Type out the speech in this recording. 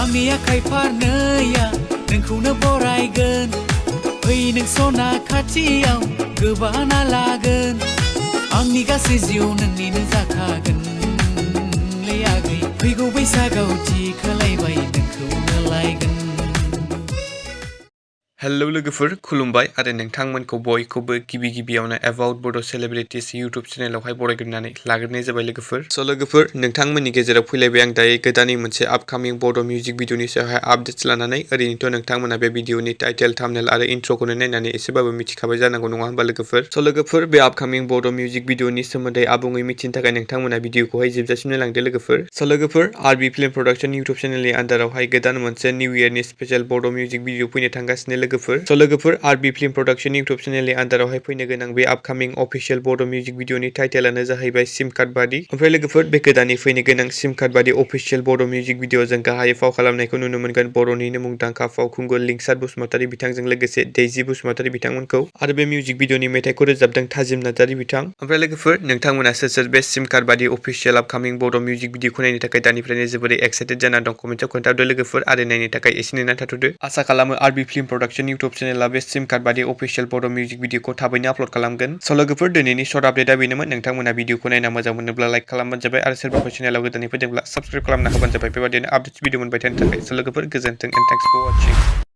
आंनि आखाइ फारनैया नोंखौनो बरायगोन फै नों सना खाथियाव गोबाना लागोन आंनि गासै जिउ नोंनिनो जाखागोन लै आगै फैगौ बैसागाव थि खालायबाय नोंखौनो लायगोन हेलो लोगोफोर खुलुमबाय आरो नोंथांमोनखौ बयखौबो गिबियावनो एबाउट बड' सेलिब्रिटिज इउट्युब चेनेलावहाय बरायग्रोनानै लाग्रोनाय जाबाय लोगोफोर। स' लोगोफोर नोंथांमोननि गेजेराव फैलायबाय आं दायो गोदानै मोनसे आपकामिं बड' मिउजिक भिडिअनि सायावहाय आपडेट्स लानानै ओरैनोथ' नोंथांमोना बे भिडिअनि टाइटेल थाम्बनेल आरो इन्ट्र'खौनो नायनानै एसेबाबो मिथिखाबाय जानांगौ नङा होमबा लोगोफोर। स' लोगोफोर बे आपकामिं बड' मिउजिक भिडिअनि सोमोन्दै आबुङै मिथिनो थाखाय नोंथांमोना भिडिअखौहाय जोबजासिम नायलांदो लोगोफोर। स' लोगोफोर आरबि फिल्म प्रडाक्शन इउट्युब चेनेलनि आन्दारावहाय गोदान मोनसे निउ इयारनि स्पेशल बड' मिउजिक भिडिअ फैनो थांगासिनो लोगोफोर। स' लोगोफोर आरबि फिल्म प्रडाक्शन इउट्युब चेनेलनि आन्दारावहाय फैनो गोनां बे आपकामिं अफिसियेल बड' मिउजिक भिडिअनि टाइटेलानो जाहैबाय सिम कार्ड बादि। ओमफ्राय लोगोफोर बे गोदानै फैनो गोनां सिम कार्ड बादि अफिसियेल बड' मिउजिक भिडिअ जों गाहायै फाव खालामनायखौ नुनो मोनगोन बर'निनो मुंदांखा फावखुंगुर लिंसार बसुमतारी बिथांजों लोगोसे दैजि बसुमतारी बिथांमोनखौ आरो बे मिउजिक भिडिअनि मेथाइखौ रोजाबदों थाजिम नार्जारी बिथां। ओमफ्राय लोगोफोर नोंथांमोना सोर बे सिम कार्ड बादि अफिसियेल आपकामिं बड' मिउजिक भिडिअखौ नायनो थाखाय दानिफ्रायनो जोबोरै एक्साइटेड जाना दं कमेन्टआव खोन्थाहरदो लोगोफोर आरो नायनो थाखाय एसे नेनानै थाथ'दो। आसा खालामो आरबि फिल्म प्रडाक्शन इउट्युब चेनेला बे सिम कार्ड बादि अफिसियेल बड' मिउजिक भिडिअखौ थाबैनो आपल'ड खालामगोन। स' लोगोफोर दिनैनि सर्ट आपडेटआ बेनोमोन नोंथांमोना भिडिअखौ नायना मोजां मोनोब्ला लाइक खालामबानो जाबाय आरो सोरबाफोर चेनेलाव गोदानै फैदोंब्ला साबस्क्राइब खालामना होबानो जाबाय बेबादिनो आपडेट्स भिडिअ मोनबाय थानो थाखाय। स' लोगोफोर गोजोन्थों एन्ड थेंक्स फर वाचिं।